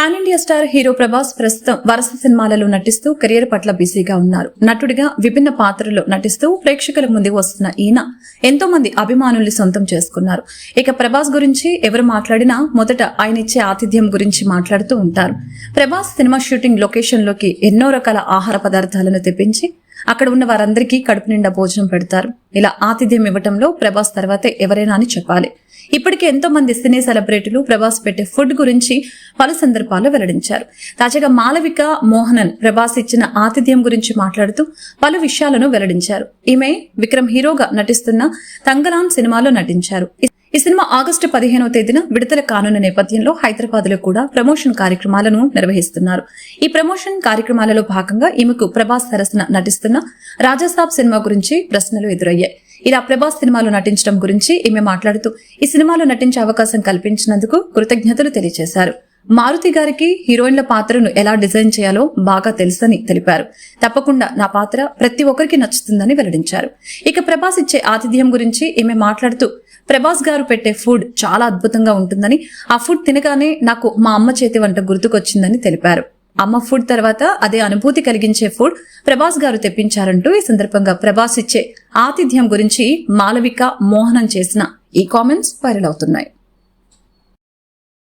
Pan India star hero Prabhas ప్రస్తుతం వరుస సినిమాలలో నటిస్తూ కెరీర్ పట్ల బిజీగా ఉన్నారు. నటుడిగా విభిన్న పాత్రల్లో నటిస్తూ ప్రేక్షకుల ముందుకు వస్తున్న ఈయన ఎంతో మంది అభిమానుల్ని సొంతం చేసుకున్నారు. ఇక ప్రభాస్ గురించి ఎవరు మాట్లాడినా మొదట ఆయన ఇచ్చే ఆతిథ్యం గురించి మాట్లాడుతూ ఉంటారు. ప్రభాస్ సినిమా షూటింగ్ లొకేషన్ లోకి ఎన్నో రకాల ఆహార పదార్థాలను తెప్పించి అక్కడ ఉన్న వారందరికీ కడుపు నిండా భోజనం పెడతారు. ఇలా ఆతిథ్యం ఇవ్వటంలో ప్రభాస్ తర్వాతే ఎవరైనా అని చెప్పాలి. ఇప్పటికే ఎంతో మంది సినీ సెలబ్రిటీలు ప్రభాస్ పెట్టే ఫుడ్ గురించి పలు సందర్భాల్లో వెల్లడించారు. తాజాగా మాలవిక మోహనన్ ప్రభాస్ ఇచ్చిన ఆతిథ్యం గురించి మాట్లాడుతూ పలు విషయాలను వెల్లడించారు. ఈమె విక్రమ్ హీరోగా నటిస్తున్న తంగలాన్ సినిమాలో నటించారు. ఈ సినిమా ఆగస్టు 15వ తేదీన విడుదల కానున్న నేపథ్యంలో హైదరాబాద్ లో కూడా ప్రమోషన్ కార్యక్రమాలను నిర్వహిస్తున్నారు. ఈ ప్రమోషన్ కార్యక్రమాలలో భాగంగా ఈమెకు ప్రభాస్ సరసన నటిస్తున్న రాజాసాబ్ సినిమా గురించి ప్రశ్నలు ఎదురయ్యాయి. ఇలా ప్రభాస్ సినిమాలో నటించడం గురించి ఈమె మాట్లాడుతూ ఈ సినిమాలో నటించే అవకాశం కల్పించినందుకు కృతజ్ఞతలు తెలియజేశారు. మారుతి గారికి హీరోయిన్ల పాత్రను ఎలా డిజైన్ చేయాలో బాగా తెలుసని తెలిపారు. తప్పకుండా నా పాత్ర ప్రతి ఒక్కరికి నచ్చుతుందని వెల్లడించారు. ఇక ప్రభాస్ ఇచ్చే ఆతిథ్యం గురించి ఈమె మాట్లాడుతూ ప్రభాస్ గారు పెట్టే ఫుడ్ చాలా అద్భుతంగా ఉంటుందని, ఆ ఫుడ్ తినగానే నాకు మా అమ్మ చేతి వంట గుర్తుకొచ్చిందని తెలిపారు. అమ్మ ఫుడ్ తర్వాత అదే అనుభూతి కలిగించే ఫుడ్ ప్రభాస్ గారు తెప్పించారంటూ ఈ సందర్భంగా ప్రభాస్ ఇచ్చే ఆతిథ్యం గురించి మాలవిక మోహనం చేసిన ఈ కామెంట్స్ వైరల్ అవుతున్నాయి.